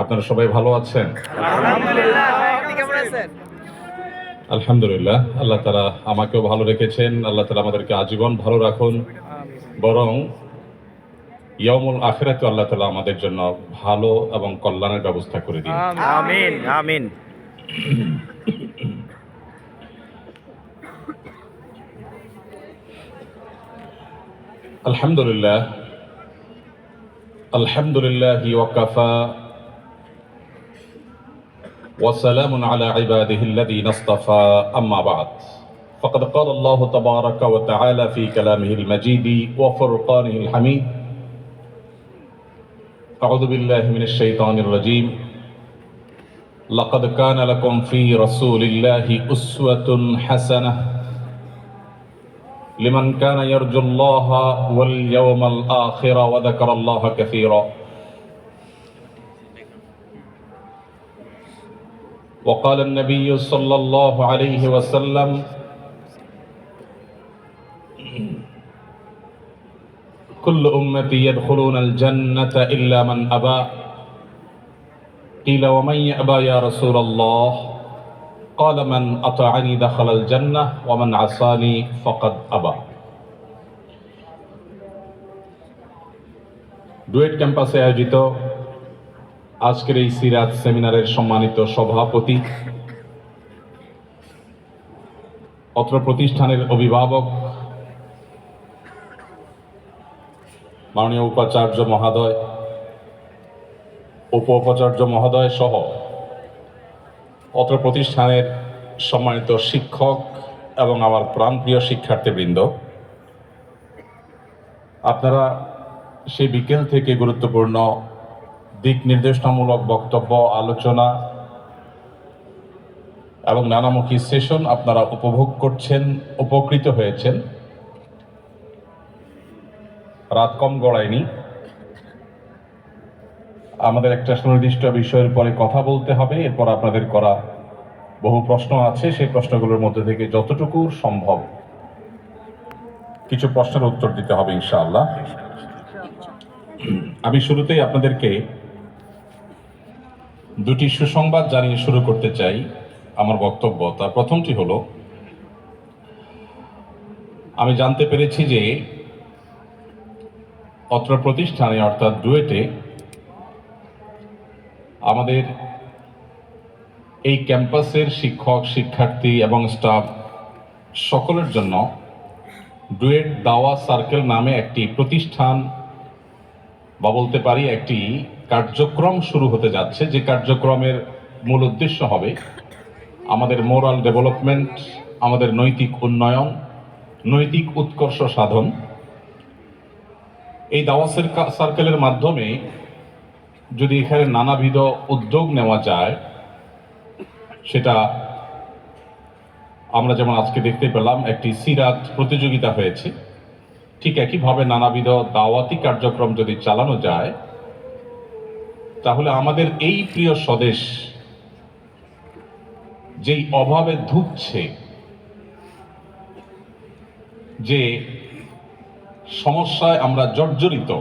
আপনারা সবাই ভালো আছেন? আলহামদুলিল্লাহ। আপনি কেমন আছেন? আলহামদুলিল্লাহ, আল্লাহ তাআলা আমাকেও ভালো রেখেছেন। আল্লাহ তাআলা আমাদেরকে আজীবন ভালো রাখুন। বরং ইয়াউমুল আখিরাতে আল্লাহ তাআলা আমাদের জন্য ভালো এবং কল্যাণের ব্যবস্থা করে দিন। আমিন আমিন। আলহামদুলিল্লাহ, আলহামদুলিল্লাহি ওয়া কাফা ওয়া সালামুন আলা ইবাদিহিল্লাযীনা ইসতাফা, আম্মা বা'দ। ফাকাদ ক্বালা আল্লাহু তাবারাকা ওয়া তাআলা ফি কালামিহিল মাজিদ ওয়া ফুরকানিহিল হামিদ। আউযু বিল্লাহি মিনাশ শাইতানির রাজীম। লাকাদ কানা লাকুম ফি রাসূলিল্লাহি উসওয়াতুন হাসানাহ লিমান কানা ইয়ারজুল্লাহা ওয়াল ইয়াওমাল আখিরা ওয়া যাকারাল্লাহা কাসীরা। وقال النبي صلى الله عليه وسلم: كل أمتي يدخلون الجنة إلا من أبى. قيل ومن يأبى يا رسول الله؟ قال من أطاعني دخل الجنة ومن عصاني فقد أبى. ডুয়েট ক্যাম্পাসে আয়োজিত আজকের এই সিরাত সেমিনারের সম্মানিত সভাপতি, অত্র প্রতিষ্ঠানের অভিভাবক, মাননীয় উপাচার্য মহোদয়, উপাচার্য মহোদয় সহ অত্র প্রতিষ্ঠানের সম্মানিত শিক্ষক এবং আমার প্রাণপ্রিয় শিক্ষার্থীবৃন্দ, আপনারা সেই বিকেল থেকে গুরুত্বপূর্ণ দিক নির্দেশনামূলক বক্তব্য, আলোচনা এবং নানামুখী সেশন আপনারা উপভোগ করছেন, উপকৃত হয়েছেন। রাত কম গড়ায়নি। আমাদের একটা সুনির্দিষ্ট বিষয়ের পরে কথা বলতে হবে, এরপর আপনাদের করা বহু প্রশ্ন আছে, সেই প্রশ্নগুলোর মধ্যে থেকে যতটুকু সম্ভব কিছু প্রশ্নের উত্তর দিতে হবে ইনশাআল্লাহ। আমি শুরুতেই আপনাদেরকে দুটি সুসংবাদ জানিয়ে শুরু করতে চাই আমার বক্তব্য। তার প্রথমটি হলো, আমি জানতে পেরেছি যে অত্র প্রতিষ্ঠানে অর্থাৎ ডুয়েটে আমাদের এই ক্যাম্পাসের শিক্ষক, শিক্ষার্থী এবং স্টাফ সকলের জন্য ডুয়েট দাওয়া সার্কেল নামে একটি প্রতিষ্ঠান বা বলতে পারি একটি কার্যক্রম শুরু হতে যাচ্ছে, যে কার্যক্রমের মূল উদ্দেশ্য হবে আমাদের মোরাল ডেভেলপমেন্ট, আমাদের নৈতিক উন্নয়ন, নৈতিক উৎকর্ষ সাধন। এই দাওয়া সার্কেলের মাধ্যমে যদি এখানে নানাবিধ উদ্যোগ নেওয়া যায়, সেটা আমরা যেমন আজকে দেখতে পেলাম একটি সিরাত প্রতিযোগিতা হয়েছে, ঠিক একইভাবে নানাবিধ দাওয়াতি কার্যক্রম যদি চালানো যায়, তাহলে আমাদের এই প্রিয় স্বদেশ যেই অভাবে ধুঁকছে, যে সমস্যায় আমরা জর্জরিত,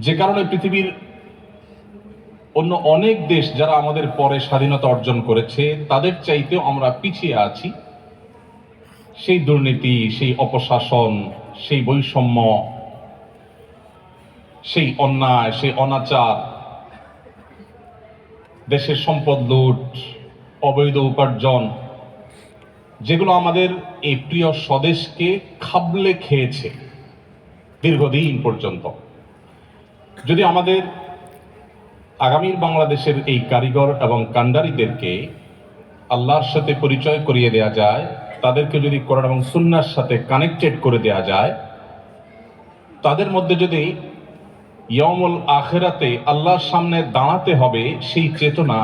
যে কারণে পৃথিবীর অন্য অনেক দেশ যারা আমাদের পরে স্বাধীনতা অর্জন করেছে তাদের চাইতেও আমরা পিছিয়ে আছি, সেই দুর্নীতি, সেই অপশাসন, সেই বৈষম্য, সেই অন্যায়, সেই অনাচার, দেশের সম্পদ লুট, অবৈধ উপার্জন, যেগুলো আমাদের এই প্রিয় স্বদেশকে খাবলে খেয়েছে দীর্ঘদিন পর্যন্ত। যদি আমাদের আগামীর বাংলাদেশের এই কারিগর এবং কান্ডারিদেরকে আল্লাহর সাথে পরিচয় করিয়ে দেয়া যায়, তাদেরকে যদি কোরআন এবং সুন্নাহর সাথে কানেক্টেড করে দেয়া যায়, তাদের মধ্যে যদি ইয়াউমুল আখিরাতে আল্লাহর সামনে দাঁড়াতে হবে সেই চেতনা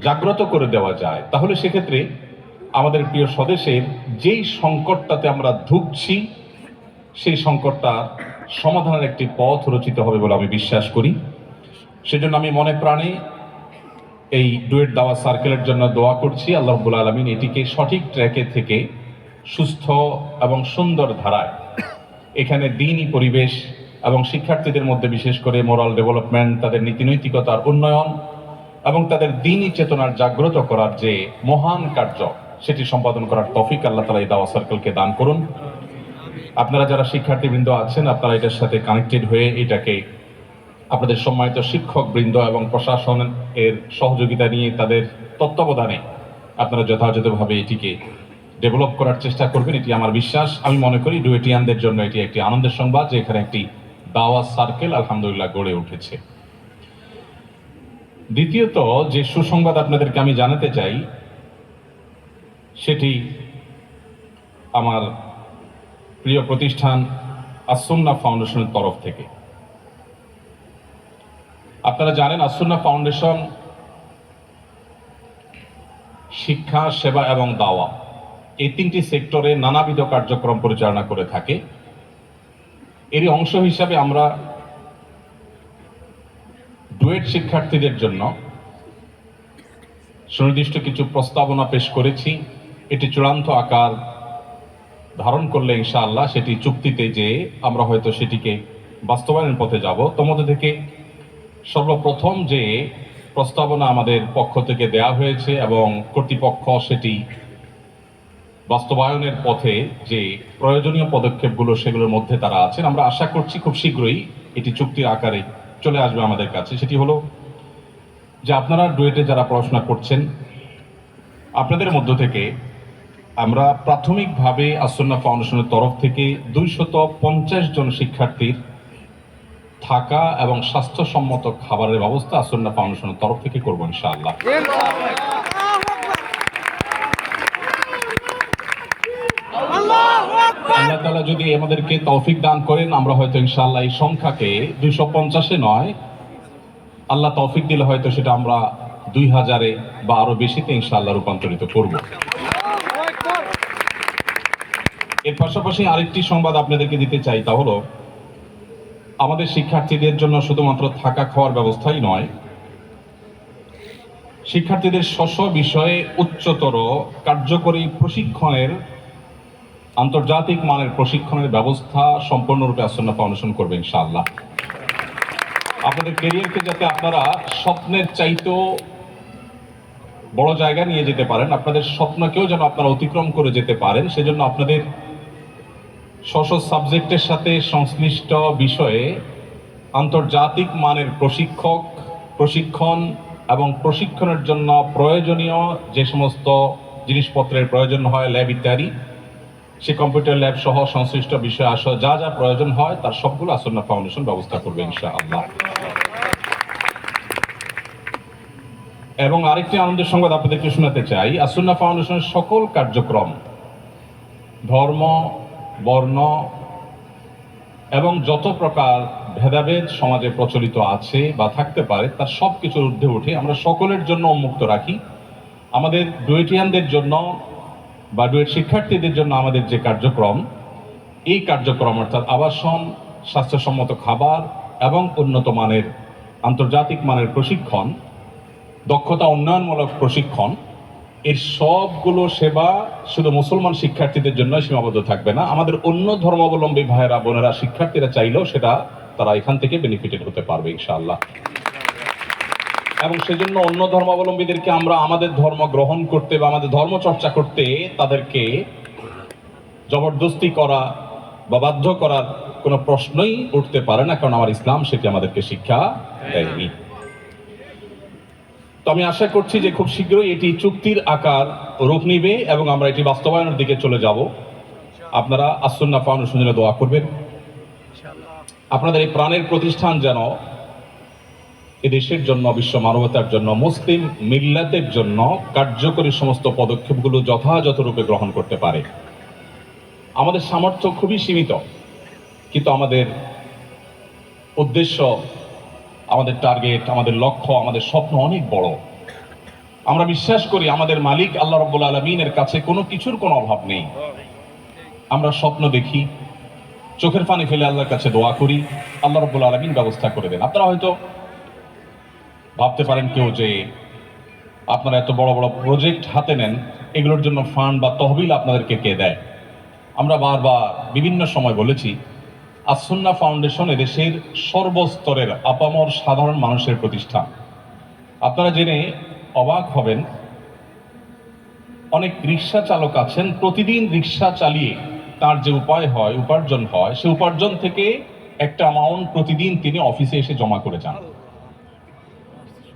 জাগ্রত করে দেওয়া যায়, তাহলে সেক্ষেত্রে আমাদের প্রিয় স্বদেশের যেই সংকটটাতে আমরা ধুঁকছি, সেই সংকটটা সমাধানের একটি পথ রচিত হবে বলে আমি বিশ্বাস করি। সেজন্য আমি মনে প্রাণে এই ডুয়েট দাওয়া সার্কেলের জন্য দোয়া করছি। আল্লাহ রাব্বুল আলামিন এটিকে সঠিক ট্র্যাকে থেকে সুস্থ এবং সুন্দর ধারায় এখানে দ্বীনি পরিবেশ এবং শিক্ষার্থীদের মধ্যে বিশেষ করে মোরাল ডেভেলপমেন্ট, তাদের নীতিনৈতিকতার উন্নয়ন এবং তাদের দ্বীনি চেতনার জাগ্রত করার যে মহান কার্য, সেটি সম্পাদন করার তৌফিক আল্লাহ তাআলা এই দাওয়া সার্কেলকে দান করুন। আপনারা যারা শিক্ষার্থীবৃন্দ আছেন, আপনারা এটার সাথে কানেক্টেড হয়ে এটাকে আপনাদের সম্মানিত শিক্ষকবৃন্দ এবং প্রশাসন এর সহযোগিতা নিয়ে তাদের তত্ত্বাবধানে আপনারা যথাযথভাবে এটিকে ডেভেলপ করার চেষ্টা করবেন, এটি আমার বিশ্বাস। আমি মনে করি ডুয়েটিয়ানদের জন্য এটি একটি আনন্দের সংবাদ যে এখানে একটি দাওয়া সার্কেল আলহামদুলিল্লাহ গড়ে উঠেছে। দ্বিতীয়ত যে সুসংবাদ আপনাদেরকে আমি জানাতে চাই, সেটি আমার প্রিয় প্রতিষ্ঠান আস-সুন্নাহ ফাউন্ডেশনের তরফ থেকে। আপনারা জানেন আস-সুন্নাহ ফাউন্ডেশন শিক্ষা, সেবা এবং দাওয়া এই তিনটি সেক্টরে নানাবিধ কার্যক্রম পরিচালনা করে থাকে। এরই অংশ হিসাবে আমরা ডুয়েট শিক্ষার্থীদের জন্য সুনির্দিষ্ট কিছু প্রস্তাবনা পেশ করেছি। এটি চূড়ান্ত আকার ধারণ করলে ইনশাআল্লাহ সেটি চুক্তিতে যে আমরা হয়তো সেটিকে বাস্তবায়নের পথে যাব। তোমাদের থেকে সর্বপ্রথম যে প্রস্তাবনা আমাদের পক্ষ থেকে দেয়া হয়েছে এবং কর্তৃপক্ষ সেটি বাস্তবায়নের পথে যে প্রয়োজনীয় পদক্ষেপগুলো সেগুলোর মধ্যে তারা আছেন, আমরা আশা করছি খুব শীঘ্রই এটি চুক্তির আকারে চলে আসবে আমাদের কাছে। সেটি হলো যে আপনারা ডুয়েটে যারা পড়াশোনা করছেন, আপনাদের মধ্য থেকে আমরা প্রাথমিকভাবে আস-সুন্নাহ ফাউন্ডেশনের তরফ থেকে 250 জন শিক্ষার্থীর থাকা এবং স্বাস্থ্যসম্মত খাবারের ব্যবস্থা আস-সুন্নাহ ফাউন্ডেশনের তরফ থেকে করবো ইনশাআল্লাহ। আল্লাহ তাআলা যদি আমাদেরকে তৌফিক দান করেন, আমরা হয়তো ইনশাআল্লাহ এই সংখ্যাকে 250-এ নয়, আল্লাহ তৌফিক দিলে হয়তো সেটা আমরা 2000-এ বা আরো বেশিতে ইনশাআল্লাহ রূপান্তরিত করব। এর পাশাপাশি আরেকটি সংবাদ আপনাদেরকে দিতে চাই, তা হলো আমাদের শিক্ষার্থীদের জন্য শুধুমাত্র থাকা খাওয়ার ব্যবস্থাই নয়, শিক্ষার্থীদের স্ব বিষয়ে উচ্চতর কার্যকরী প্রশিক্ষণের, আন্তর্জাতিক মানের প্রশিক্ষণের ব্যবস্থা সম্পূর্ণরূপে আস-সুন্নাহ ফাউন্ডেশন করবে ইনশাআল্লাহ। আপনাদের ক্যারিয়ারকে যাতে আপনারা স্বপ্নের চাইতেও বড় জায়গা নিয়ে যেতে পারেন, আপনাদের স্বপ্নকেও যেন আপনারা অতিক্রম করে যেতে পারেন, সেজন্য আপনাদের স্ব সাবজেক্টের সাথে সংশ্লিষ্ট বিষয়ে আন্তর্জাতিক মানের প্রশিক্ষণ এবং প্রশিক্ষণের জন্য প্রয়োজনীয় যে সমস্ত জিনিসপত্রের প্রয়োজন হয়, ল্যাব ইত্যাদি, সে কম্পিউটার ল্যাব সহ সংশ্লিষ্ট বিষয়ে আসা যা যা প্রয়োজন হয় তার সবগুলো আস-সুন্নাহ ফাউন্ডেশন ব্যবস্থা করবে ইনশাআল্লাহ। এবং আরেকটি আনন্দের সংবাদ আপনাদেরকে শোনাতে চাই, আস-সুন্নাহ ফাউন্ডেশনের সকল কার্যক্রম ধর্ম, বর্ণ এবং যত প্রকার ভেদাভেদ সমাজে প্রচলিত আছে বা থাকতে পারে তার সব কিছুর ঊর্ধ্বে উঠে আমরা সকলের জন্য উন্মুক্ত রাখি। আমাদের ডুয়েটিয়ানদের জন্য বা ডুয়েট শিক্ষার্থীদের জন্য আমাদের যে কার্যক্রম, এই কার্যক্রম অর্থাৎ আবাসন, স্বাস্থ্যসম্মত খাবার এবং উন্নত মানের আন্তর্জাতিক মানের প্রশিক্ষণ, দক্ষতা উন্নয়নমূলক প্রশিক্ষণ, এর সবগুলো সেবা শুধু মুসলমান শিক্ষার্থীদের জন্য সীমাবদ্ধ থাকবে না। আমাদের অন্য ধর্মাবলম্বী ভাইয়েরা, বোনেরা, শিক্ষার্থীরা চাইলেও সেটা তারা এখান থেকে বেনিফিটেড হতে পারবে ইনশাআল্লাহ। এবং সেজন্য অন্য ধর্মাবলম্বীদেরকে আমরা আমাদের ধর্ম গ্রহণ করতে বা আমাদের ধর্ম চর্চা করতে তাদেরকে জবরদস্তি করা বা বাধ্য করার কোনো প্রশ্নই উঠতে পারে না, কারণ আমার ইসলাম সেটি আমাদেরকে শিক্ষা দেয়নি। তো আমি আশা করছি যে খুব শীঘ্রই এটি চুক্তির আকার রূপ নিবে এবং আমরা এটি বাস্তবায়নের দিকে চলে যাব। আপনারা আস-সুন্নাহ ফাউন্ডেশনের জন্য দোয়া করবেন। আপনাদের এই প্রাণের প্রতিষ্ঠান যেন এদেশের জন্য, বিশ্ব মানবতার জন্য, মুসলিম মিল্লাতের জন্য কার্যকরী সমস্ত পদক্ষেপগুলো যথাযথ রূপে গ্রহণ করতে পারে। আমাদের সামর্থ্য খুবই সীমিত, কিন্তু আমাদের উদ্দেশ্য, আমাদের টার্গেট, আমাদের লক্ষ্য, আমাদের স্বপ্ন অনেক বড়। আমরা বিশ্বাস করি আমাদের মালিক আল্লাহ রাব্বুল আলামিনের কাছে কোনো কিছুর কোনো অভাব নেই। আমরা স্বপ্ন দেখি, চোখের পানি ফেলে আল্লাহর কাছে দোয়া করি, আল্লাহ রাব্বুল আলামিন ব্যবস্থা করে দেন। আপনারা হয়তো ভাবতে পারেন কেউ যে আপনারা এত বড় বড় প্রজেক্ট হাতে নেন, এগুলোর জন্য ফান্ড বা তহবিল আপনাদেরকে কে দেয়? আমরা বারবার বিভিন্ন সময় বলেছি আসুন্না ফাউন্ডেশন এদেশের সর্বস্তরের আপামর সাধারণ মানুষের প্রতিষ্ঠান। আপনারা জেনে অবাক হবেন, অনেক রিক্সা চালক আছেন, প্রতিদিন রিক্সা চালিয়ে তার যে উপার্জন হয়, সে উপার্জন থেকে একটা অ্যামাউন্ট প্রতিদিন তিনি অফিসে এসে জমা করে যান।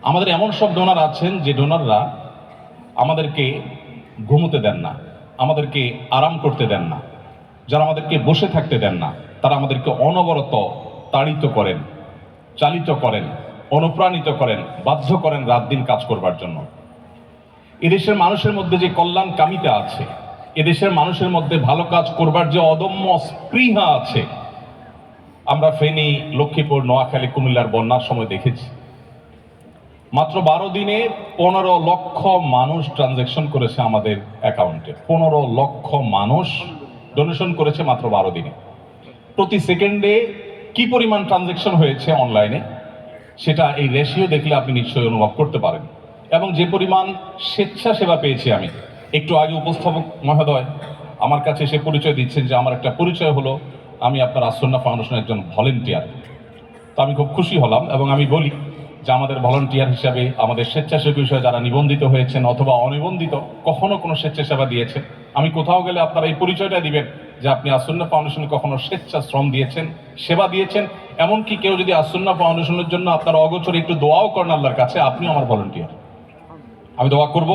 আমাদের এমন সব ডোনার আছেন যে ডোনাররা আমাদেরকে ঘুমোতে দেন না, আমাদেরকে আরাম করতে দেন না, যারা আমাদেরকে বসে থাকতে দেন না, তারা আমাদেরকে অনবরত তাড়িত করেন, চালিত করেন, অনুপ্রাণিত করেন, বাধ্য করেন রাত দিন কাজ করবার জন্য। এদেশের মানুষের মধ্যে যে কল্যাণকামিতা আছে, এদেশের মানুষের মধ্যে ভালো কাজ করবার যে অদম্য স্পৃহা আছে, আমরা ফেনী, লক্ষ্মীপুর, নোয়াখালী, কুমিল্লার বন্যার সময় দেখেছি। মাত্র 12 দিনে 15 লক্ষ মানুষ ট্রানজ্যাকশন করেছে আমাদের অ্যাকাউন্টে। 15 লক্ষ মানুষ ডোনেশন করেছে মাত্র 12 দিনে। প্রতি সেকেন্ডে কি পরিমাণ ট্রানজ্যাকশন হয়েছে অনলাইনে, সেটা এই রেশিও দেখলে আপনি নিশ্চয়ই অনুভব করতে পারেন। এবং যে পরিমাণ স্বেচ্ছাসেবা পেয়েছি আমি, একটু আগে উপস্থাপক মহোদয় আমার কাছে এসে পরিচয় দিচ্ছেন যে আমার একটা পরিচয় হলো আমি আপনার আসুন্না ফাউন্ডেশনের একজন ভলেন্টিয়ার। তো আমি খুব খুশি হলাম এবং আমি বলি যে আমাদের ভলান্টিয়ার হিসাবে, আমাদের স্বেচ্ছাসেবী হিসেবে যারা নিবন্ধিত হয়েছেন অথবা অনিবন্ধিত, কখনো কোনো স্বেচ্ছাসেবা দিয়েছেন, আমি কোথাও গেলে আপনারা এই পরিচয়টা দিবেন যে আপনি আসুন্না ফাউন্ডেশনে কখনো স্বেচ্ছাশ্রম দিয়েছেন, সেবা দিয়েছেন। এমনকি কেউ যদি আসুন্না ফাউন্ডেশনের জন্য আপনার অগোচরে একটু দোয়াও করেন আল্লাহর কাছে, আপনিও আমার ভলান্টিয়ার। আমি দোয়া করব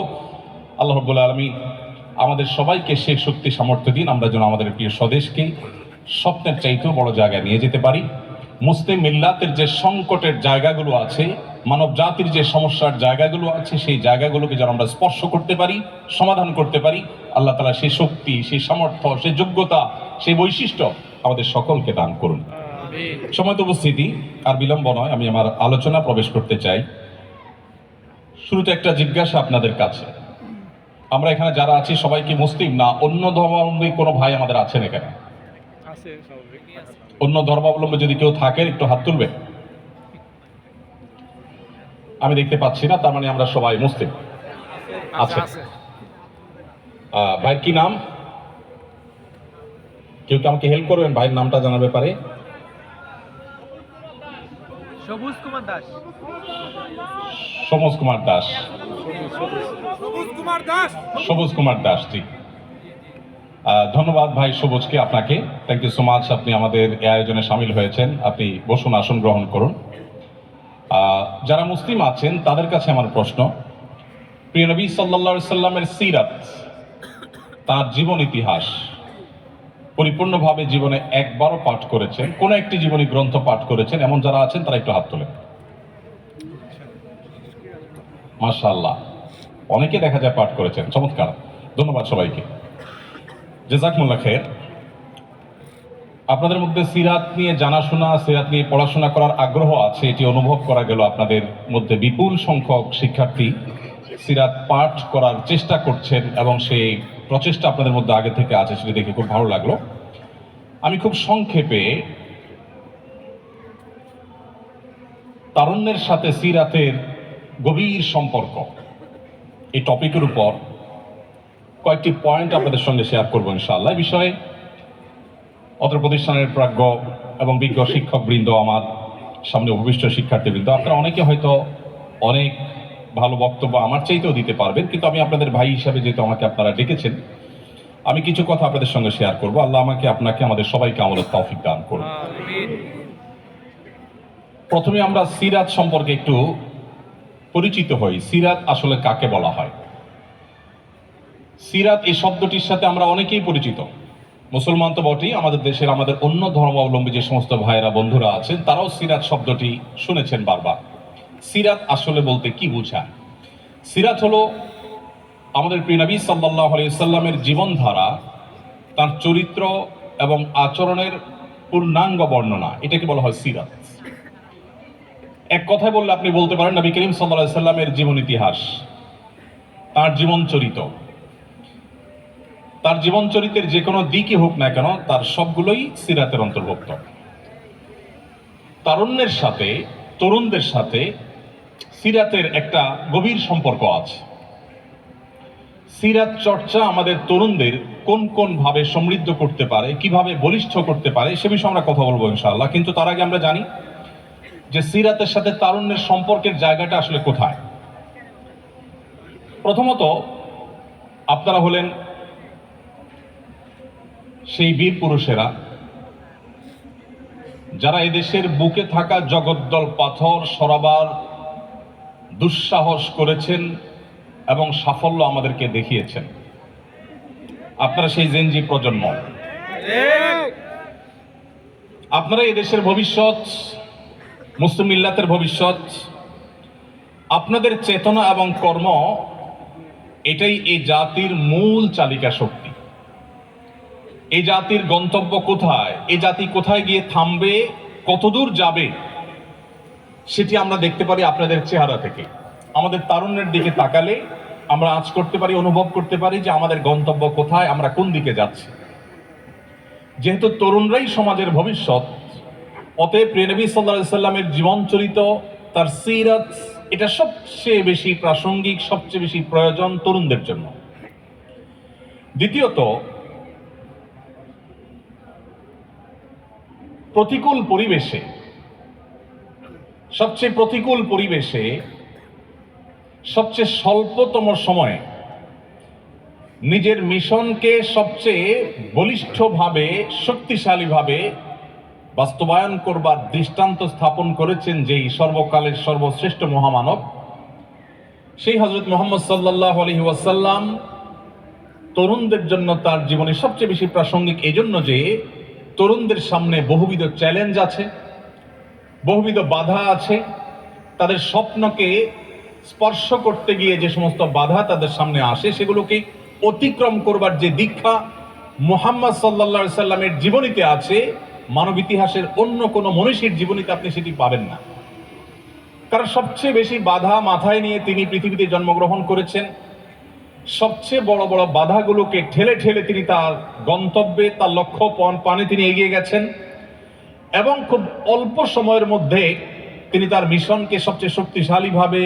আল্লাহ রাব্বুল আলামিন আমাদের সবাইকে সেই শক্তি সামর্থ্য দিন, আমরা যেন আমাদের প্রিয় স্বদেশকে স্বপ্নের চাইতেও বড় জায়গায় নিয়ে যেতে পারি। মুসলিম মিল্লাতের যে সংকটের জায়গাগুলো আছে, মানব জাতির যে সমস্যার জায়গাগুলো আছে, সেই জায়গাগুলোকে যেন আমরা স্পর্শ করতে পারি, সমাধান করতে পারি। আল্লাহ তাআলা সেই শক্তি, সেই সামর্থ্য, সেই যোগ্যতা, সেই বৈশিষ্ট্য আমাদের সকলকে দান করুন। সময়ত উপস্থিতি, আর বিলম্ব নয়, আমি আমার আলোচনা প্রবেশ করতে চাই। শুরুতে একটা জিজ্ঞাসা আপনাদের কাছে, আমরা এখানে যারা আছি সবাই কি মুসলিম, না অন্য ধর্মাবলম্বী কোনো ভাই আমাদের আছেন এখানে? অন্য ধর্মাবলম্বী যদি কেউ থাকেন একটু হাত তুলবে। আমি দেখতে পাচ্ছি না, তার মানে আমরা সবাই মুসলিম আচ্ছা। ভাইয়ের কি নাম? কেউ কি আমাকে হেল্প করবেন ভাইয়ের নামটা জানার ব্যাপারে? সবুজ কুমার দাস। সবুজ কুমার দাস। সবুজ কুমার দাস, জি। ধন্যবাদ ভাই সবুজকে, আপনাকে থ্যাংক ইউ সো মাচ। আপনি আমাদের এই আয়োজনে সামিল হয়েছেন। আপনি বসুন, আসন গ্রহণ করুন। যারা মুসলিম আছেন তাদের কাছে আমার প্রশ্ন, প্রিয় নবী সাল্লাল্লাহু আলাইহি সাল্লামের সিরাত, তার জীবন ইতিহাস পরিপূর্ণভাবে জীবনে একবারও পাঠ করেছেন, কোন একটি জীবনী গ্রন্থ পাঠ করেছেন এমন যারা আছেন তারা একটু হাত তোলেন। মাশাআল্লাহ, অনেকে দেখা যায় পাঠ করেছেন, চমৎকার, ধন্যবাদ সবাইকে, জাযাকুমুল্লাহ খায়ের। আপনাদের মধ্যে সিরাত নিয়ে জানাশোনা, সিরাত নিয়ে পড়াশোনা করার আগ্রহ আছে, এটি অনুভব করা গেল। আপনাদের মধ্যে বিপুল সংখ্যক শিক্ষার্থী সিরাত পাঠ করার চেষ্টা করছেন এবং সেই প্রচেষ্টা আপনাদের মধ্যে আগে থেকে আছে, সেটা দেখে খুব ভালো লাগলো। আমি খুব সংক্ষেপে তারুণ্যের সাথে সিরাতের গভীর সম্পর্ক, এই টপিকের উপর কয়েকটি পয়েন্ট আপনাদের সঙ্গে শেয়ার করবো ইনশাআল্লাহ। এই বিষয়ে অত্র প্রতিষ্ঠানের প্রাজ্ঞ এবং বিজ্ঞ শিক্ষকবৃন্দ, আমার সামনে উপবিষ্ট শিক্ষার্থীবৃন্দ, আপনারা অনেকে হয়তো অনেক ভালো বক্তব্য আমার চাইতেও দিতে পারবেন, কিন্তু আমি আপনাদের ভাই হিসাবে যেহেতু আমাকে আপনারা ডেকেছেন, আমি কিছু কথা আপনাদের সঙ্গে শেয়ার করব। আল্লাহ আমাকে, আপনাকে, আমাদের সবাইকে আমলের তৌফিক দান করুন। প্রথমে আমরা সিরাত সম্পর্কে একটু পরিচিত হই। সিরাত আসলে কাকে বলা হয়? সিরাত এই শব্দটির সাথে আমরা অনেকেই পরিচিত, মুসলমান তো বটেই, আমাদের দেশের, আমাদের অন্য ধর্মাবলম্বী যে সমস্ত ভাইয়েরা, বন্ধুরা আছেন, তারাও সিরাত শব্দটি শুনেছেন বারবার। সিরাত আসলে বলতে কি বোঝায়? সিরাত হলো আমাদের প্রিয় নবী সাল্লাল্লাহু আলাইহি সাল্লামের জীবনধারা, তার চরিত্র এবং আচরণের পূর্ণাঙ্গ বর্ণনা, এটাকে বলা হয় সিরাত। এক কথায় বললে আপনি বলতে পারেন নবী করিম সাল্লাল্লাহু আলাইহি সাল্লামের জীবন ইতিহাস, তার জীবন চরিত্র, তার জীবন চরিত্রের যে কোনো দিকই হোক না কেন, তার সবগুলোই সিরাতের অন্তর্ভুক্ত। তারুণ্যের সাথে, তরুণদের সাথে সিরাতের একটা গভীর সম্পর্ক আছে। সিরাত চর্চা আমাদের তরুণদের কোন কোন ভাবে সমৃদ্ধ করতে পারে, কিভাবে বলিষ্ঠ করতে পারে, সে বিষয়ে আমরা কথা বলবো ইনশাআল্লাহ। কিন্তু তার আগে আমরা জানি যে সিরাতের সাথে তারুণ্যের সম্পর্কের জায়গাটা আসলে কোথায়। প্রথমত আপনারা হলেন সেই বীর পুরুষেরা যারা এদেশের বুকে থাকা জগদ্দল পাথর সরাবার দুঃসাহস করেছেন এবং সাফল্য আমাদেরকে দেখিয়েছেন। আপনারা সেই জেনজি প্রজন্ম, আপনারা এদেশের ভবিষ্যৎ, মুসলিম মিল্লাতের ভবিষ্যৎ। আপনাদের চেতনা এবং কর্ম এটাই এই জাতির মূল চালিকা শক্তি। এই জাতির গন্তব্য কোথায়, এই জাতি কোথায় গিয়ে থামবে, কতদূর যাবে, সেটি আমরা দেখতে পারি আপনাদের চেহারা থেকে। আমাদের তারুণ্যের দিকে তাকালে আমরা আঁচ করতে পারি, অনুভব করতে পারি যে আমাদের গন্তব্য কোথায়, আমরা কোন দিকে যাচ্ছি। যেহেতু তরুণরাই সমাজের ভবিষ্যৎ, অতএব প্রিয় নবী সাল্লাল্লাহু আলাইহি সাল্লামের জীবন চরিত, তার সিরাত, এটা সবচেয়ে বেশি প্রাসঙ্গিক, সবচেয়ে বেশি প্রয়োজন তরুণদের জন্য। দ্বিতীয়ত, প্রতিকূল পরিবেশে, সবচেয়ে প্রতিকূল পরিবেশে সবচেয়ে স্বল্পতম সময়ে নিজের মিশনকে সবচেয়ে বলিষ্ঠভাবে, শক্তিশালীভাবে বাস্তবায়ন করবার দৃষ্টান্ত স্থাপন করেছেন যেই সর্বকালের সর্বশ্রেষ্ঠ মহামানব, সেই হযরত মুহাম্মদ সাল্লাল্লাহু আলাইহি ওয়াসাল্লাম তরুণদের জন্য তার জীবনে সবচেয়ে বেশি প্রাসঙ্গিক এজন্য যে তরুণদের সামনে বহুবিধ চ্যালেঞ্জ আছে, বহুবিধ বাধা আছে। তাদের স্বপ্নকে স্পর্শ করতে গিয়ে যে সমস্ত বাধা তাদের সামনে আসে, সেগুলোকে অতিক্রম করবার যে দীক্ষা মুহাম্মদ সাল্লাল্লাহু আলাইহি সাল্লামের জীবনীতে আছে, মানব ইতিহাসের অন্য কোনো মনীষীর জীবনীতে আপনি সেটি পাবেন না। কারণ সবচেয়ে বেশি বাধা মাথায় নিয়ে তিনি পৃথিবীতে জন্মগ্রহণ করেছেন। সবচেয়ে বড় বড় বাধাগুলোকে ঠেলে ঠেলে তিনি তার গন্তব্যে, তার লক্ষ্য পানে তিনি এগিয়ে গেছেন এবং খুব অল্প সময়ের মধ্যে তিনি তার মিশনকে সবচেয়ে শক্তিশালীভাবে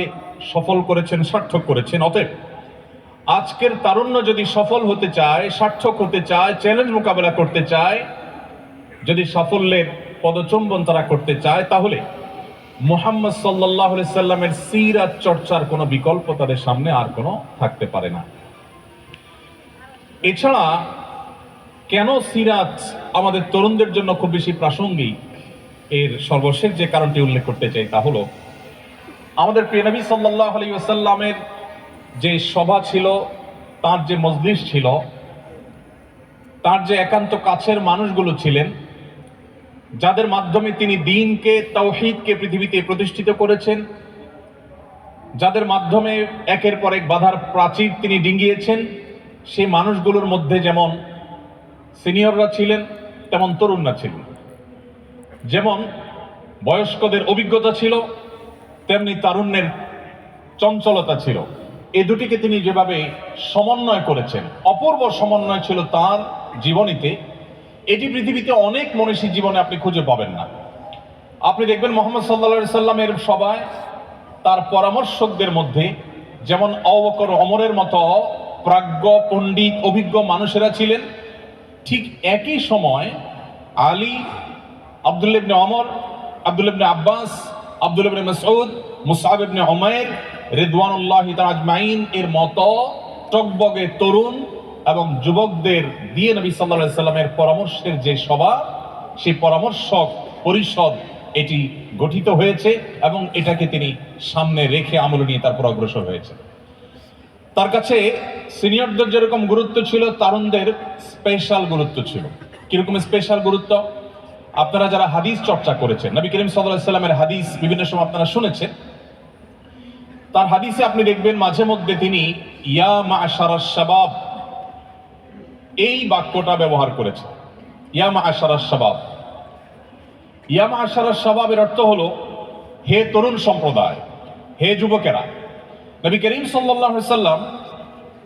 সফল করেছেন, সার্থক করেছেন। অতএব আজকের তারুণ্য যদি সফল হতে চায়, সার্থক হতে চায়, চ্যালেঞ্জ মোকাবেলা করতে চায়, যদি সাফল্যের পদচুম্বন তারা করতে চায়, তাহলে মুহাম্মদ সাল্লাল্লাহু আলাইহি সাল্লামের সিরাত চর্চার কোনো বিকল্প তাদের সামনে আর কোনো থাকতে পারে না। এছাড়া কেন সিরাত আমাদের তরুণদের জন্য খুব বেশি প্রাসঙ্গিক, এর সর্বশেষ যে কারণটি উল্লেখ করতে চাই তা হলো আমাদের প্রিয় নবী সাল্লাল্লাহু আলাইহি ওয়াসাল্লামের যে সভা ছিল, তার যে মজলিস ছিল, তার যে একান্ত কাছের মানুষগুলো ছিলেন, যাদের মাধ্যমে তিনি দ্বীনকে, তাওহীদকে পৃথিবীতে প্রতিষ্ঠিত করেছেন, যাদের মাধ্যমে একের পর এক বাধার প্রাচীর তিনি ডিঙ্গিয়েছেন, সেই মানুষগুলোর মধ্যে যেমন সিনিয়ররা ছিলেন তেমন তরুণরা ছিলেন। যেমন বয়স্কদের অভিজ্ঞতা ছিল, তেমনি তারুণ্যের চঞ্চলতা ছিল। এই দুটিকে তিনি যেভাবে সমন্বয় করেছেন, অপূর্ব সমন্বয় ছিল তার জীবনীতে। এটি পৃথিবীতে অনেক মনীষীর জীবনে আপনি খুঁজে পাবেন না। আপনি দেখবেন মুহাম্মদ সাল্লাল্লাহু আলাইহি সাল্লামের সভায় তার পরামর্শকদের মধ্যে যেমন আবু বকর, ওমরের মতো প্রাজ্ঞ, পণ্ডিত, অভিজ্ঞ মানুষেরা ছিলেন, ঠিক একই সময় আলী, আব্দুল্লাহ ইবনে ওমর, আব্দুল্লাহ ইবনে আব্বাস, আব্দুল্লাহ ইবনে মাসউদ, মুসআব ইবনে উমাইর রিদওয়ানুল্লাহি তাআলা আজমাইন এর মতো টকবগে তরুণ এবং যুবকদের দিয়ে নবী সাল্লাল্লাহু আলাইহি সাল্লামের পরামর্শের যে সভা, সেই পরামর্শক পরিষদ এটি গঠিত হয়েছে এবং এটাকে তিনি সামনে রেখে আমল নিয়ে তারপর অগ্রসর হয়েছে। তার কাছে সিনিয়রদের যেরকম গুরুত্ব ছিল, তারুণদের স্পেশাল গুরুত্ব ছিল। কিরকম স্পেশাল গুরুত্ব? আপনারা যারা হাদিস চর্চা করেছেন, নবী করিম সাল্লাল্লাহু আলাইহি সাল্লামের হাদিস বিভিন্ন সময় আপনারা শুনেছেন, তার হাদিসে আপনি দেখবেন মাঝে মধ্যে তিনি ইয়া মা'শারাশ শাবাব এই বাক্যটা ব্যবহার করেছেন। ইয়া মা'শারাশ শাবাব, ইয়া মা'শারাশ শাবাবের অর্থ হলো হে তরুণ সম্প্রদায়, হে যুবকেরা। নবী করিম সাল্লাল্লাহু আলাইহি সাল্লাম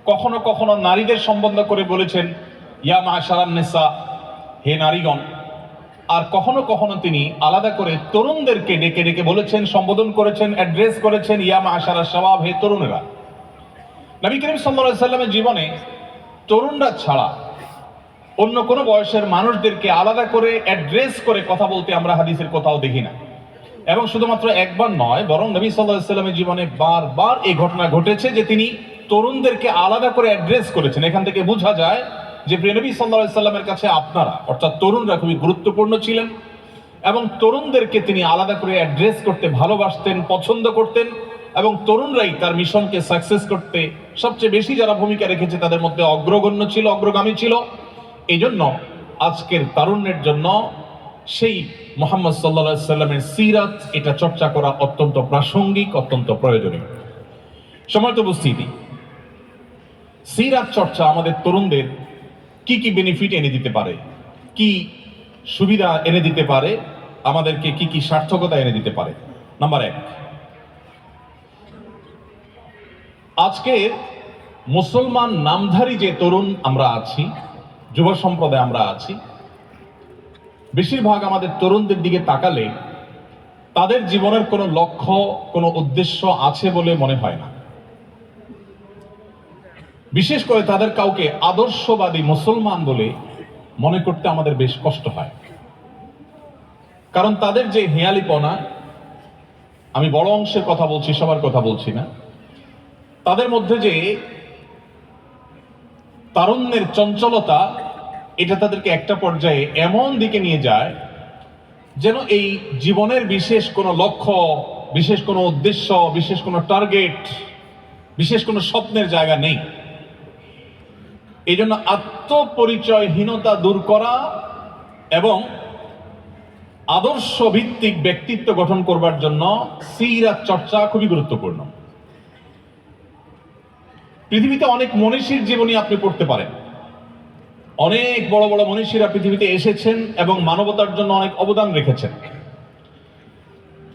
কখনো কখনো নারীদের সম্বোধন করে বলেছেন ইয়া মা'শারান নিসা, হে নারীগণ। আর কখনো কখনো তিনি আলাদা করে তরুণদেরকে ডেকে ডেকে বলেছেন, সম্বোধন করেছেন, অ্যাড্রেস করেছেন ইয়া মা'শারাশ শাবাব, হে তরুণেরা। নবী করিম সাল্লাল্লাহু আলাইহি সাল্লামের জীবনে তরুণরা ছাড়া অন্য কোনো বয়সের মানুষদেরকে আলাদা করে অ্যাড্রেস করে কথা বলতে আমরা হাদিসের কোথাও দেখি না। এবং শুধুমাত্র একবার নয়, বরং নবী সাল্লাল্লাহু আলাইহি ওয়াসাল্লামের জীবনে বারবার এই ঘটনা ঘটেছে যে তিনি তরুণদেরকে আলাদা করে অ্যাড্রেস করেছেন। এখান থেকে বোঝা যায় যে প্রিয় নবী সাল্লাল্লাহু আলাইহি ওয়াসাল্লামের কাছে আপনারা অর্থাৎ তরুণরা খুবই গুরুত্বপূর্ণ ছিলেন এবং তরুণদেরকে তিনি আলাদা করে অ্যাড্রেস করতে ভালোবাসতেন, পছন্দ করতেন এবং তরুণরাই তার মিশনকে সাকসেস করতে সবচেয়ে বেশি যারা ভূমিকা রেখেছে তাদের মধ্যে অগ্রগণ্য ছিল, অগ্রগামী ছিল। এই জন্য আজকের তারুণ্যের জন্য সেই মুহাম্মদ সাল্লাল্লাহু আলাইহি সাল্লামের সিরাত এটা চর্চা করা অত্যন্ত প্রাসঙ্গিক, অত্যন্ত প্রয়োজনীয়। সম্মানিত উপস্থিতি, সিরাত চর্চা আমাদের তরুণদের কি কি বেনিফিট এনে দিতে পারে, কি সুবিধা এনে দিতে পারে, আমাদেরকে কি কি সার্থকতা এনে দিতে পারে। নাম্বার 1, আজকে মুসলমান নামধারী যে তরুণ আমরা আছি, যুব সম্প্রদায় আমরা আছি, বেশিরভাগ আমাদের তরুণদের দিকে তাকালে তাদের জীবনের কোনো লক্ষ্য, কোনো উদ্দেশ্য আছে বলে মনে হয় না। বিশেষ করে তাদের কাউকে আদর্শবাদী মুসলমান বলে মনে করতে আমাদের বেশ কষ্ট হয়। কারণ তাদের যে হেয়ালিপনা, আমি বড় অংশের কথা বলছি, সবার কথা বলছি না, তাদের মধ্যে যে তারুণ্যের চঞ্চলতা, এটা তাদেরকে একটা পর্যায়ে এমন দিকে নিয়ে যায় যেন এই জীবনের বিশেষ কোনো লক্ষ্য, বিশেষ কোনো উদ্দেশ্য, বিশেষ কোনো টার্গেট, বিশেষ কোনো স্বপ্নের জায়গা নেই। এই জন্য আত্মপরিচয়হীনতা দূর করা এবং আদর্শ ভিত্তিক ব্যক্তিত্ব গঠন করবার জন্য সিরাত চর্চা খুবই গুরুত্বপূর্ণ। পৃথিবীতে অনেক মনীষীর জীবনী আপনি পড়তে পারেন। অনেক বড় বড় মনীষীরা পৃথিবীতে এসেছেন এবং মানবতার জন্য অনেক অবদান রেখেছেন।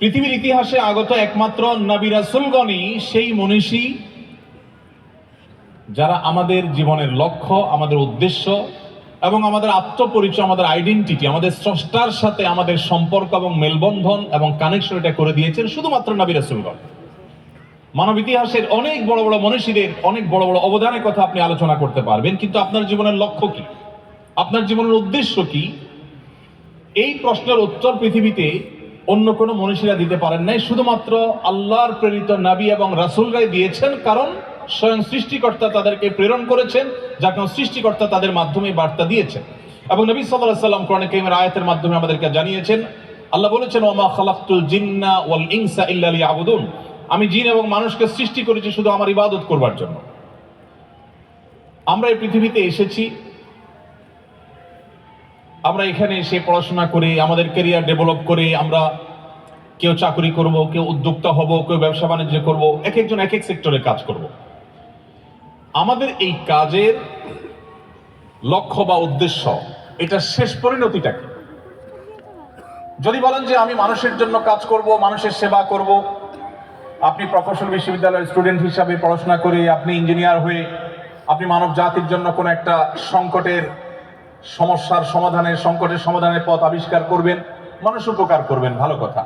পৃথিবীর ইতিহাসে আগত একমাত্র নবী রাসূলগণই সেই মনীষী যারা আমাদের জীবনের লক্ষ্য, আমাদের উদ্দেশ্য এবং আমাদের আত্মপরিচয়, আমাদের আইডেন্টিটি, আমাদের স্রষ্টার সাথে আমাদের সম্পর্ক এবং মেলবন্ধন এবং কানেকশন এটা করে দিয়েছেন শুধুমাত্র নবী রাসূলগণ। মানব ইতিহাসের অনেক বড় বড় মনীষীদের অনেক বড় বড় অবদানের কথা আপনি আলোচনা করতে পারবেন, কিন্তু আপনার জীবনের লক্ষ্য কি, আপনার জীবনের উদ্দেশ্য কি, এই প্রশ্নের উত্তর পৃথিবীতে অন্য কোনো মনীষীরা দিতে পারেন নাই। শুধুমাত্র আল্লাহর প্রেরিত নবী এবং রাসূলরাই দিয়েছেন, কারণ স্বয়ং সৃষ্টিকর্তা তাদেরকে প্রেরণ করেছেন, যার কারণে সৃষ্টিকর্তা তাদের মাধ্যমে বার্তা দিয়েছেন। এবং নবী সাল্লাল্লাহু আলাইহি ওয়াসাল্লাম কোরআনে কারীমের আয়াতের মাধ্যমে আমাদেরকে জানিয়েছেন, আল্লাহ বলেছেন, ওয়া মা খালাকতুল জিন্না ওয়াল ইনসা ইল্লা লিয়াবুদুন, আমি জিন এবং মানুষকে সৃষ্টি করেছি শুধু আমার ইবাদত করবার জন্য। আমরা এই পৃথিবীতে এসেছি, আমরা এখানে এসে পড়াশোনা করে আমাদের ক্যারিয়ার ডেভেলপ করে আমরা কেউ চাকরি করব, কেউ উদ্যোক্তা হব, কেউ ব্যবসা বাণিজ্য করব, এক একজন এক এক সেক্টরে কাজ করব। আমাদের এই কাজের লক্ষ্য বা উদ্দেশ্য, এটা শেষ পরিণতিটা কি? যদি বলেন যে আমি মানুষের জন্য কাজ করব, মানুষের সেবা করব, আপনি প্রকৌশল বিশ্ববিদ্যালয়ের স্টুডেন্ট হিসাবে পড়াশোনা করে আপনি ইঞ্জিনিয়ার হয়ে আপনি মানব জাতির জন্য কোনো একটা সংকটের সমাধানের পথ আবিষ্কার করবেন, মানুষ উপকার করবেন, ভালো কথা।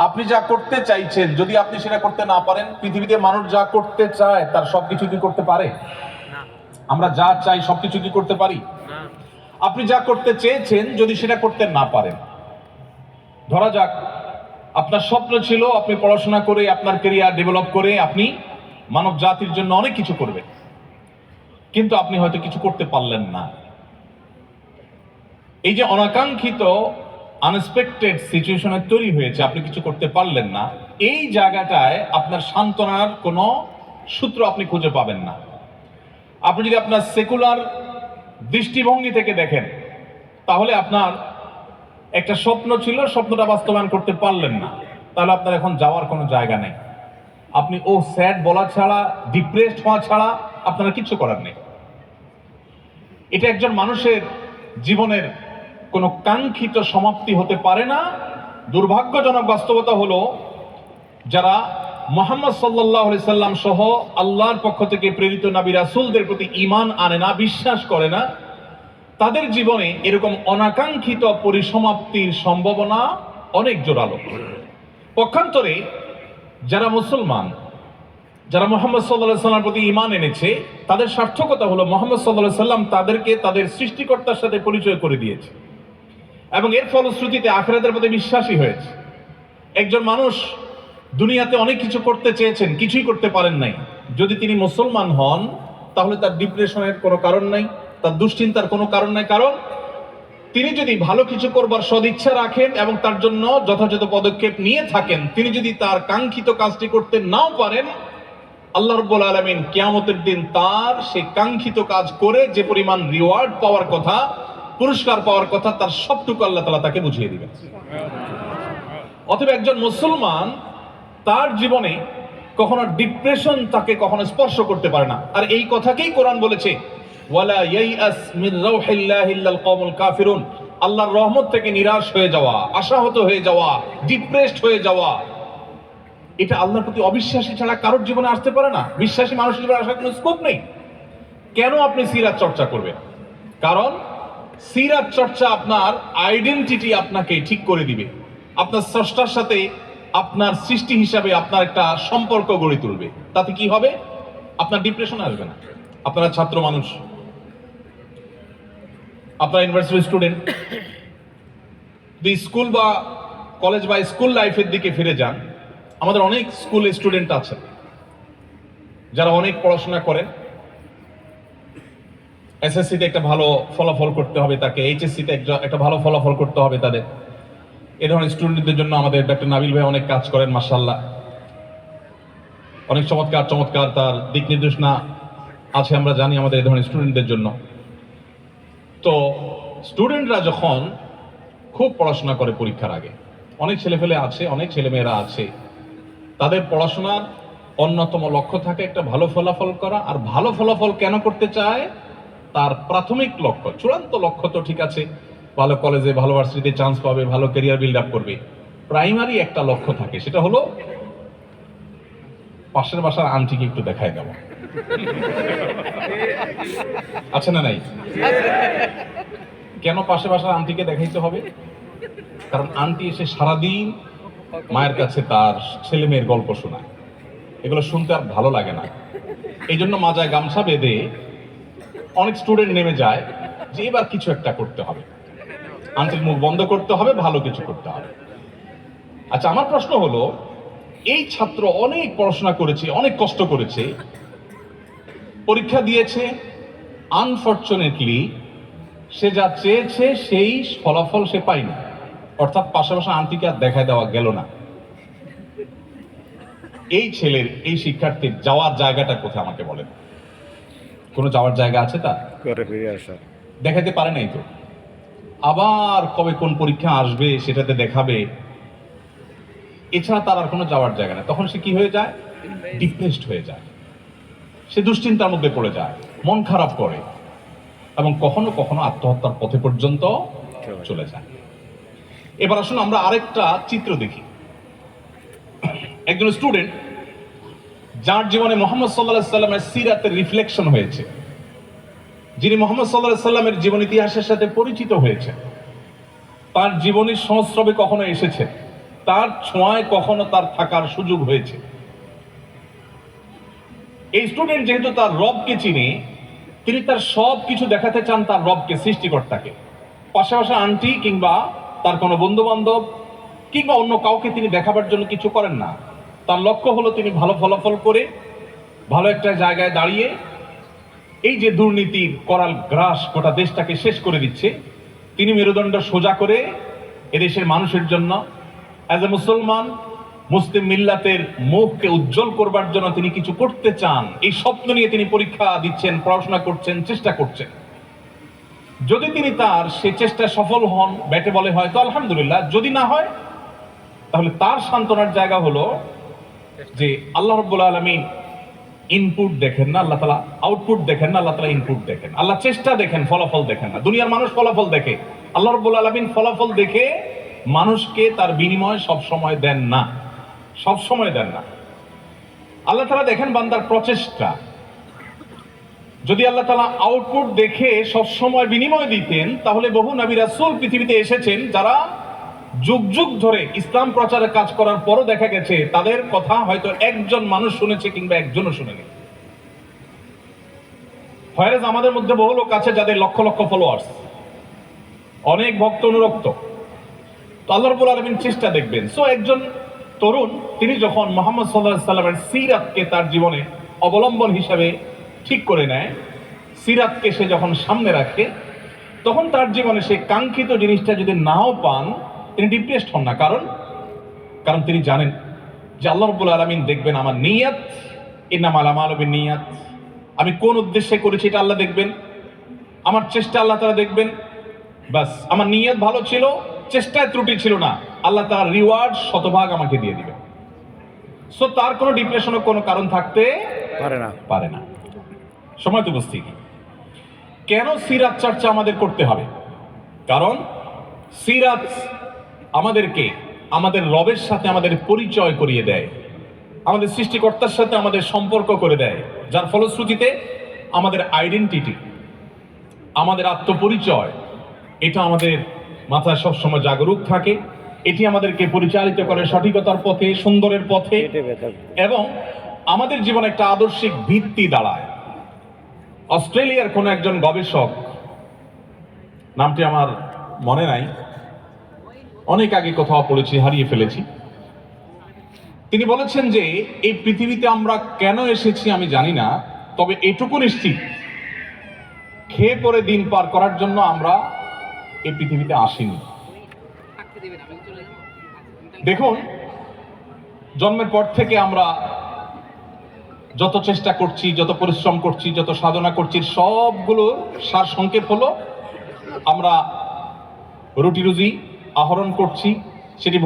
আপনি যা করতে চাইছেন, যদি আপনি সেটা করতে না পারেন, পৃথিবীতে মানুষ যা করতে চায় তার সবকিছু কি করতে পারে? আমরা যা চাই সবকিছু কি করতে পারি? আপনি যা করতে চেয়েছেন যদি সেটা করতে না পারেন, ধরা যাক আপনার স্বপ্ন ছিল আপনি পড়াশোনা করে আপনার ক্যারিয়ার ডেভেলপ করে আপনি মানব জাতির জন্য অনেক কিছু করবেন, কিন্তু আপনি হয়তো কিছু করতে পারলেন না। এই যে অনাকাঙ্ক্ষিত আনএক্সপেক্টেড সিচুয়েশনে তৈরি হয়েছে, আপনি কিছু করতে পারলেন না, এই জায়গাটায় আপনার সান্ত্বনার কোনো সূত্র আপনি খুঁজে পাবেন না। আপনি যদি আপনার সেকুলার দৃষ্টিভঙ্গি থেকে দেখেন, তাহলে আপনার একটা স্বপ্ন ছিল, স্বপ্নটা বাস্তবায়ন করতে পারলেন না, তাহলে আপনার এখন যাওয়ার কোনো জায়গা নেই। আপনি ও স্যাড বলা ছাড়া, ডিপ্রেসড হওয়া ছাড়া আপনার কিছু করার নেই। এটা একজন মানুষের জীবনের কোনো কাঙ্ক্ষিত সমাপ্তি হতে পারে না। দুর্ভাগ্যজনক বাস্তবতা হলো, যারা মুহাম্মদ সাল্লাল্লাহু আলাইহি সাল্লাম সহ আল্লাহর পক্ষ থেকে প্রেরিত নবী রাসূলদের প্রতি ঈমান আনে না, বিশ্বাস করে না, তাদের জীবনে এরকম অনাকাঙ্ক্ষিত পরিসমাপ্তির সম্ভাবনা অনেক জোরালো। পক্ষান্তরে যারা মুসলমান, যারা মুহাম্মদ সাল্লাল্লাহু আলাইহি সাল্লামের প্রতি ঈমান এনেছে তাদের সার্থকতা হলো মুহাম্মদ সাল্লাল্লাহু আলাইহি সাল্লাম তাদেরকে তাদের সৃষ্টিকর্তার সাথে পরিচয় করে দিয়েছে এবং এর ফলশ্রুতিতে আখিরাতের প্রতি বিশ্বাসী হয়েছে। একজন মানুষ দুনিয়াতে অনেক কিছু করতে চেয়েছেন, কিছুই করতে পারেন নাই। যদি তিনি মুসলমান হন তাহলে তার ডিপ্রেশনের কোনো কারণ নাই, তার দুশ্চিন্তার কোনো কারণ নাই, কারণ তিনি যদি ভালো কিছু করবার সদিচ্ছা রাখেন এবং তার জন্য যথাযথ পদক্ষেপ নিয়ে থাকেন, তিনি যদি তার কাঙ্ক্ষিত কাজটি করতে নাও পারেন, আল্লাহ রাব্বুল আলামিন কিয়ামতের দিন তার সেই কাঙ্ক্ষিত কাজ করে যে পরিমাণ রিওয়ার্ড পাওয়ার কথা, পুরস্কার পাওয়ার কথা, তার সবটুকু আল্লাহ তাআলা তাকে বুঝিয়ে দিবেন। অতএব একজন মুসলমান তার জীবনে কখনো ডিপ্রেশন তাকে কখনো স্পর্শ করতে পারে না। আর এই কথাকেই কোরআন বলেছে, ওয়ালা ইয়াইআস মির রাউহিল্লাহি ইল্লাল কওমুল কাফিরুন, আল্লাহর রহমত থেকে নিরাশ হয়ে যাওয়া, আশাহত হয়ে যাওয়া, ডিপ্রেসড হয়ে যাওয়া, এটা আল্লাহর প্রতি অবিশ্বাসী ছাড়া কারোর জীবনে আসতে পারে না। বিশ্বাসী মানুষের জীবনে আসার কোনো স্কোপ নেই। কেন আপনি সিরাত চর্চা করবেন? কারণ সিরাত চর্চা আপনার আইডেন্টিটি আপনাকে ঠিক করে দিবে, আপনার স্রষ্টার সাথে আপনার সৃষ্টি হিসাবে আপনার একটা সম্পর্ক গড়ে তুলবে। তাতে কি হবে? আপনার ডিপ্রেশন আসবে না। আপনারা ছাত্র মানুষ, আপনারা ইউনিভার্সিটি স্টুডেন্ট, স্কুল বা কলেজ বা স্কুল লাইফের দিকে ফিরে যান। আমাদের অনেক স্কুল স্টুডেন্ট আছে যারা অনেক পড়াশোনা করেন। এসএসসিতে একটা ভালো ফলাফল করতে হবে তাকে, এইচএসসিতে একটা ভালো ফলাফল করতে হবে তাদের। এই ধরনের স্টুডেন্টদের জন্য আমাদের ডক্টর নাবিল ভাই অনেক কাজ করেন, মাশাআল্লাহ। অনেক চমৎকার চমৎকার তার দিক নির্দেশনা আছে, আমরা জানি আমাদের এই ধরনের স্টুডেন্টদের জন্য। তো স্টুডেন্টরা যখন খুব পড়াশোনা করে পরীক্ষার আগে, অনেক ছেলেপেলে আছে, অনেক ছেলেমেয়েরা আছে, তাদের পড়াশোনার অন্যতম লক্ষ্য থাকে একটা ভালো ফলাফল করা। আর ভালো ফলাফল কেন করতে চায়? তার প্রাথমিক লক্ষ্য, চূড়ান্ত লক্ষ্য তো ঠিক আছে, ভালো কলেজে ভালো ভার্সিটিতে চান্স পাবে, ভালো ক্যারিয়ার বিল্ড আপ করবে। প্রাইমারি একটা লক্ষ্য থাকে, সেটা হলো পাশের বাসার আন্টিকে একটু দেখায় দেওয়া। আছে না নাই? কেন পাশের বাসার আন্টিকে দেখাইতে হবে? কারণ আন্টি এসে সারাদিন মায়ের কাছে তার ছেলে মেয়ের গল্প শোনায়, এগুলো শুনতে আর ভালো লাগে না। এই জন্য মাজায় গামছা বেঁধে অনেক স্টুডেন্ট নেমে যায় যে এবার কিছু একটা করতে হবে, আন্টির মুখ বন্ধ করতে হবে, ভালো কিছু করতে হবে। আচ্ছা, আমার প্রশ্ন হলো, এই ছাত্র অনেক পড়াশোনা করেছে, অনেক কষ্ট করেছে, পরীক্ষা দিয়েছে, আনফরচুনেটলি সে যা চেয়েছে সেই ফলাফল সে পায়নি, অর্থাৎ পাশাপাশি আন্টিকে আর দেখায় দেওয়া গেল না। এই ছেলের, এই শিক্ষার্থীর যাওয়ার জায়গাটা কোথায় আমাকে বলেন? কোনো যাওয়ার জায়গা আছে তার? দেখাতে পারে নাই তো, আবার কবে কোন পরীক্ষা আসবে সেটাতে দেখাবে, এছাড়া তার আর কোনো যাওয়ার জায়গা না। তখন সে কি হয়ে যায়? ডিপ্রেসড হয়ে যায়, সে দুশ্চিন্তার মধ্যে পড়ে যায়, মন খারাপ করে এবং কখনো কখনো আত্মহত্যার পথে পর্যন্ত চলে যায়। এবার আসুন আমরা আরেকটা চিত্র দেখি। একজন স্টুডেন্ট যার জীবনে মুহাম্মদ সাল্লাল্লাহু আলাইহি সাল্লামের সিরাতের রিফ্লেকশন হয়েছে, যিনি মুহাম্মদ সাল্লাল্লাহু আলাইহি সাল্লামের জীবন ইতিহাসের সাথে পরিচিত হয়েছে, তার জীবনের সংস্রবে কখনো এসেছে, তার ছোঁয়ায় কখনো তার থাকার সুযোগ হয়েছে। এই স্টুডেন্ট যেহেতু তার রবকে চিনে, তিনি তার সব কিছু দেখাতে চান তার রবকে, সৃষ্টিকর্তাকে। পাশাপাশি আন্টি কিংবা তার কোনো বন্ধু বান্ধব কিংবা অন্য কাউকে তিনি দেখাবার জন্য কিছু করেন না। তার লক্ষ্য হলো তিনি ভালো ফলাফল করে ভালো একটা জায়গায় দাঁড়িয়ে এই যে দুর্নীতির করাল গ্রাস গোটা দেশটাকে শেষ করে দিচ্ছে, তিনি মেরুদণ্ড সোজা করে এদেশের মানুষের জন্য অ্যাজ এ মুসলমান, মুসলিম মিল্লাতের মুখকে উজ্জ্বল করবার জন্য তিনি কিছু করতে চান, এই স্বপ্ন নিয়ে তিনি পরীক্ষা দিচ্ছেন, পড়াশোনা করছেন, চেষ্টা করছেন। যদি তিনি তার সে চেষ্টায় সফল হন, ব্যাটে বলে হয় তো আলহামদুলিল্লাহ, যদি না হয় তাহলে তার সান্ত্বনার জায়গা হলো যে আল্লাহ রাব্বুল আলামিন ইনপুট দেখেন না, আল্লাহ তাআলা আউটপুট দেখেন না, আল্লাহ তাআলা ইনপুট দেখেন। আল্লাহ চেষ্টা দেখেন, ফলাফল দেখেন না। দুনিয়ার মানুষ ফলাফল দেখে, আল্লাহ রাব্বুল আলামিন ফলাফল দেখে মানুষকে তার বিনিময় সব সময় দেন না, সব সময় দেন না। আল্লাহ তাআলা দেখেন বান্দার প্রচেষ্টা। যদি আল্লাহ তাআলা আউটপুট দেখে সব সময় বিনিময় দিতেন, তাহলে বহু নবী রাসূল পৃথিবীতে এসেছেন যারা যুগ যুগ ধরে ইসলাম প্রচারের কাজ করার পরও দেখা গেছে তাদের কথা হয়তো একজন মানুষ শুনেছে কিংবা একজনও শুনেনি। হয়রাজ আমাদের মধ্যে বহু লোক আছে যাদের লক্ষ লক্ষ ফলোয়ার্স, অনেক ভক্ত অনুরক্ত। তো আল্লাহ রাব্বুল আলামিন চেষ্টা দেখবেন। সো একজন তরুণ তিনি যখন মুহাম্মদ সাল্লাল্লাহু আলাইহি সাল্লামের সিরাতকে তার জীবনে অবলম্বন হিসাবে ঠিক করে নেয়, সিরাতকে সে যখন সামনে রাখে, তখন তার জীবনে সেই কাঙ্ক্ষিত জিনিসটা যদি নাও পান তিনি ডিপ্রেসড হন না। কারণ তিনি জানেন যে আল্লাহ রাব্বুল আলামিন দেখবেন আমার নিয়ত, ইন্নামাল আমালু বিন্নিয়াত, আমি কোন উদ্দেশ্যে করেছি এটা আল্লাহ দেখবেন, আমার চেষ্টা আল্লাহ তাআলা দেখবেন। বাস আমার নিয়ত ভালো ছিল, চেষ্টায় ত্রুটি ছিল না, আল্লাহ তাআলা রিওয়ার্ড শতভাগ আমাকে দিয়ে দিবেন। সো তার কোনো ডিপ্রেশনের কোনো কারণ থাকতে পারে না। সময় তো উপস্থিতি। কেন সিরাত চর্চা আমাদের করতে হবে? কারণ সিরাত আমাদেরকে আমাদের রবের সাথে আমাদের পরিচয় করিয়ে দেয়, আমাদের সৃষ্টিকর্তার সাথে আমাদের সম্পর্ক করে দেয়, যার ফলশ্রুতিতে আমাদের আইডেন্টিটি, আমাদের আত্মপরিচয়, এটা আমাদের মাথায় সবসময় জাগরুক থাকে। এটি আমাদেরকে পরিচালিত করে সঠিকতার পথে, সুন্দরের পথে, এবং আমাদের জীবনে একটা আদর্শিক ভিত্তি দাঁড়ায়। অস্ট্রেলিয়ার কোন একজন গবেষক, নামটি আমার মনে নাই, অনেক আগে কোথাও পড়েছি, হারিয়ে ফেলেছি, তিনি বলেছেন যে এই পৃথিবীতে আমরা কেন এসেছি আমি জানি না, তবে এটুকু নিশ্চিত খেয়ে পরে দিন পার করার জন্য আমরা এই পৃথিবীতে আসিনি। দেখুন, জন্মের পর থেকে আমরা যত চেষ্টা করছি, যত পরিশ্রম করছি, যত সাধনা করছি, সবগুলো সার সংক্ষেপ হলো আমরা রুটি রুজি আহরণ করছি, সেটি